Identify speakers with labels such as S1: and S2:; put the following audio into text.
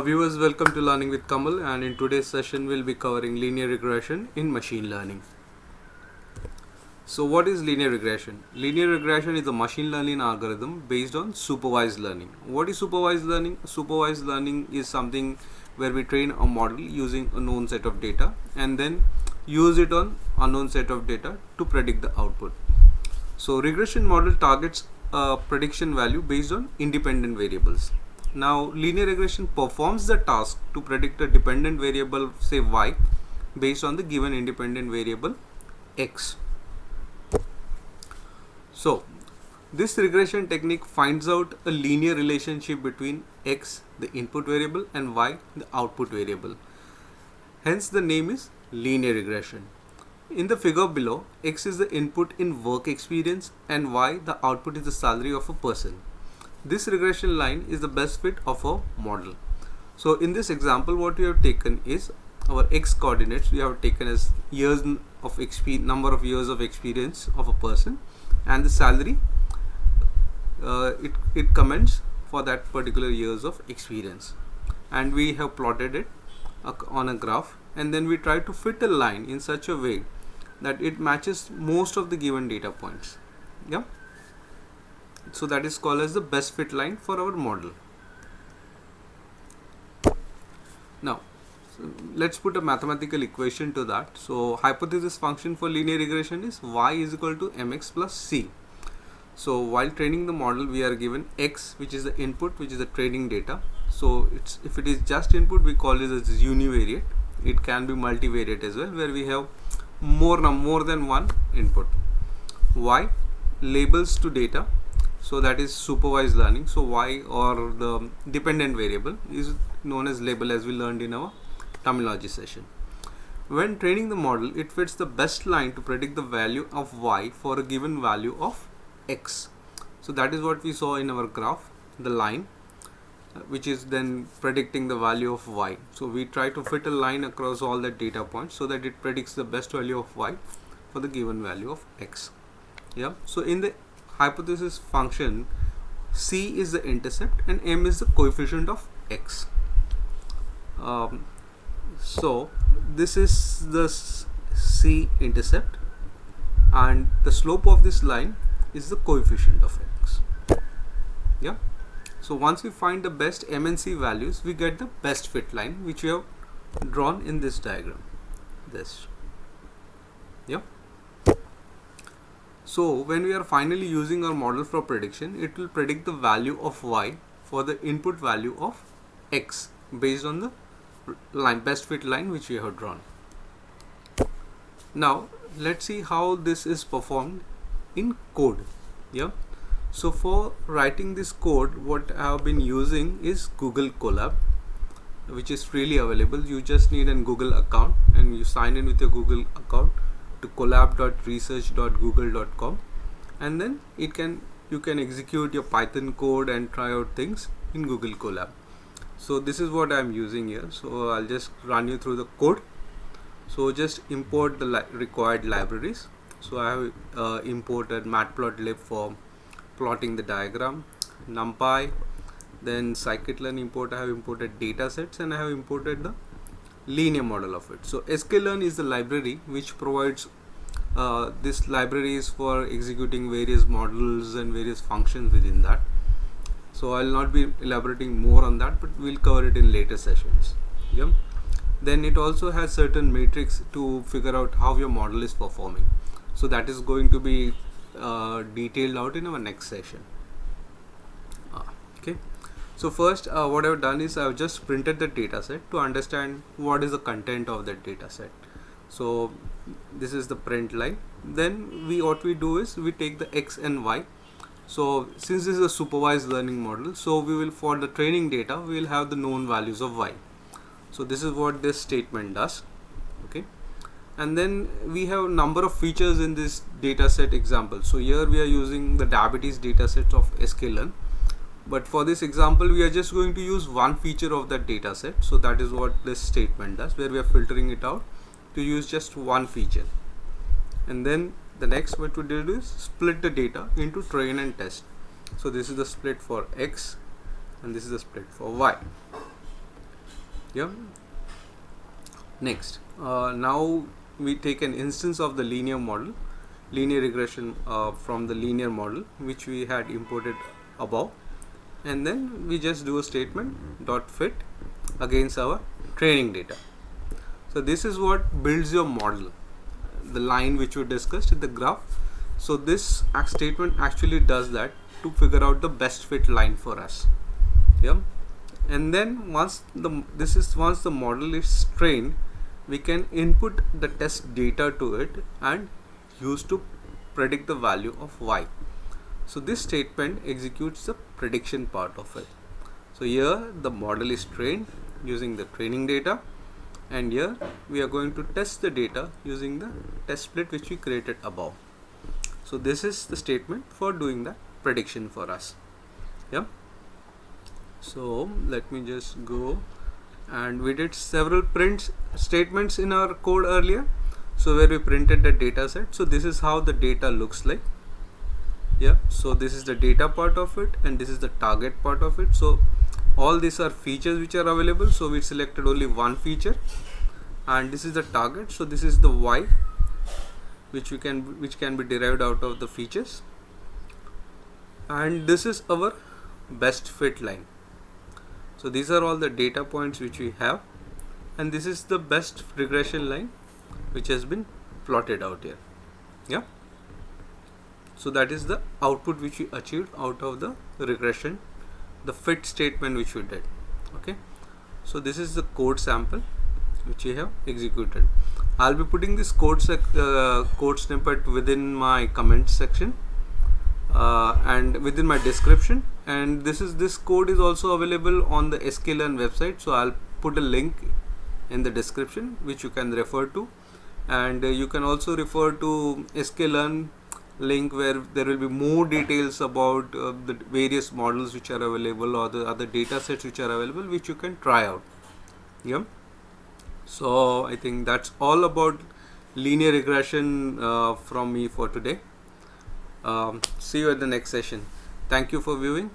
S1: Viewers, welcome to Learning with Kamal, and in today's session we'll be covering linear regression in machine learning. So what is linear regression? Linear regression is a machine learning algorithm based on supervised learning. What is supervised learning? Supervised learning is something where we train a model using a known set of data and then use it on unknown set of data to predict the output. So regression model targets a prediction value based on independent variables. Now linear regression performs the task to predict a dependent variable, say y, based on the given independent variable x. So this regression technique finds out a linear relationship between x, the input variable, and y, the output variable. Hence the name is linear regression. In the figure below, x is the input in work experience and y the output is the salary of a person. This regression line is the best fit of a model. So in this example, what we have taken is our x coordinates we have taken as years of number of years of experience of a person, and the salary it comments for that particular years of experience, and we have plotted it on a graph, and then we try to fit a line in such a way that it matches most of the given data points. Yeah. So that is called as the best fit line for our model. Now let's put a mathematical equation to that. So hypothesis function for linear regression is y is equal to mx plus c. So while training the model, we are given x, which is the input, which is the training data. So if it is just input, we call it as univariate. It can be multivariate as well, where we have more than one input. Y, labels to data. So that is supervised learning. So y, or the dependent variable, is known as label, as we learned in our terminology session. When training the model, it fits the best line to predict the value of y for a given value of x. So that is what we saw in our graph, the line which is then predicting the value of y. So we try to fit a line across all the data points so that it predicts the best value of y for the given value of x. Yeah. So in the hypothesis function, c is the intercept and m is the coefficient of x. So this is the c intercept, and the slope of this line is the coefficient of x. Yeah. So once we find the best m and c values, we get the best fit line, which we have drawn in this diagram. This. Yeah. So when we are finally using our model for prediction, it will predict the value of y for the input value of x based on the line, best fit line, which we have drawn. Now let's see how this is performed in code. Yeah. So for writing this code, what I have been using is Google Colab, which is freely available. You just need a Google account and you sign in with your Google account to colab.research.google.com, and then you can execute your Python code and try out things in Google Colab. So this is what I am using here. So I'll just run you through the code. So just import the required libraries. So I have imported matplotlib for plotting the diagram, NumPy, then scikit-learn import. I have imported datasets, and I have imported the linear model of it. So sklearn is the library which provides this library is for executing various models and various functions within that. So I'll not be elaborating more on that, but we'll cover it in later sessions. Yeah. Then it also has certain metrics to figure out how your model is performing. So that is going to be detailed out in our next session. Okay. So first, what I've done is I've just printed the dataset to understand what is the content of that dataset. So this is the print line. Then what we do is we take the x and y. So since this is a supervised learning model, so we will, for the training data, we will have the known values of y. So this is what this statement does. Okay. And then we have a number of features in this dataset example. So here we are using the diabetes dataset of sklearn. But for this example, we are just going to use one feature of that data set. So that is what this statement does, where we are filtering it out to use just one feature. And then the next what we did is split the data into train and test. So this is the split for x and this is the split for y. Yeah. Next, now we take an instance of the linear regression from the linear model which we had imported above, and then we just do a statement dot fit against our training data. So this is what builds your model, the line which we discussed in the graph. So this statement actually does that to figure out the best fit line for us. Yeah. And then once the model is trained, we can input the test data to it and use to predict the value of y. So this statement executes the prediction part of it. So here the model is trained using the training data, and here we are going to test the data using the test split which we created above. So this is the statement for doing the prediction for us. Yeah. So let me just go, and we did several print statements in our code earlier, so where we printed the data set. So this is how the data looks like. Yeah, so this is the data part of it, and this is the target part of it. So all these are features which are available, so we selected only one feature, and this is the target. So this is the y which can be derived out of the features, and this is our best fit line. So these are all the data points which we have, and this is the best regression line which has been plotted out here. Yeah. So that is the output which we achieved out of the regression, the fit statement which we did. Okay. So this is the code sample which we have executed. I'll be putting this code snippet within my comment section and within my description, and this code is also available on the sklearn website, so I'll put a link in the description which you can refer to, and you can also refer to sklearn link where there will be more details about the various models which are available, or the other data sets which are available, which you can try out. Yeah. So I think that's all about linear regression from me for today. See you at the next session. Thank you for viewing.